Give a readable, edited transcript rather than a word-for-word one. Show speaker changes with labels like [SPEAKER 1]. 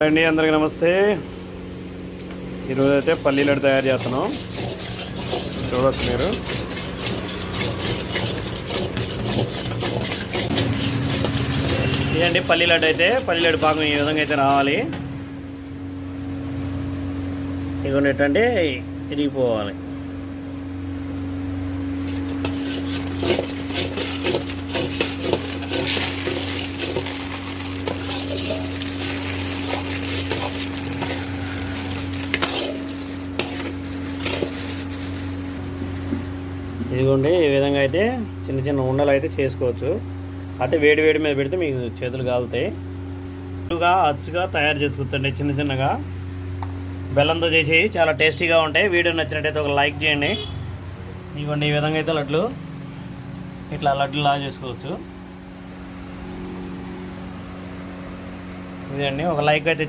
[SPEAKER 1] అండి అందరికీ నమస్తే. ఈరోజు అయితే పల్లీ లడ్డు తయారు చేస్తున్నాం. చూడవచ్చు మీరు. ఇదండి పల్లీ లడ్డు. అయితే పల్లీ లడ్డు పాకం ఈ విధంగా అయితే రావాలి. ఇదిగోండి ఎట్టంటే ఇరిగిపోవాలి. ఇదిగోండి ఈ విధంగా అయితే చిన్న చిన్న ఉండలు అయితే చేసుకోవచ్చు. అయితే వేడి వేడి మీద పెడితే మీకు చేతులు కాలుతాయి. అచ్చుగా తయారు చేసుకోవచ్చండి. చిన్న చిన్నగా బెల్లంతో చేసి చాలా టేస్టీగా ఉంటాయి. వీడియో నచ్చినట్టయితే ఒక లైక్ చేయండి. ఇదిగోండి ఈ విధంగా అయితే లడ్లు ఇట్లా లడ్డులా చేసుకోవచ్చు. ఇదండి ఒక లైక్ అయితే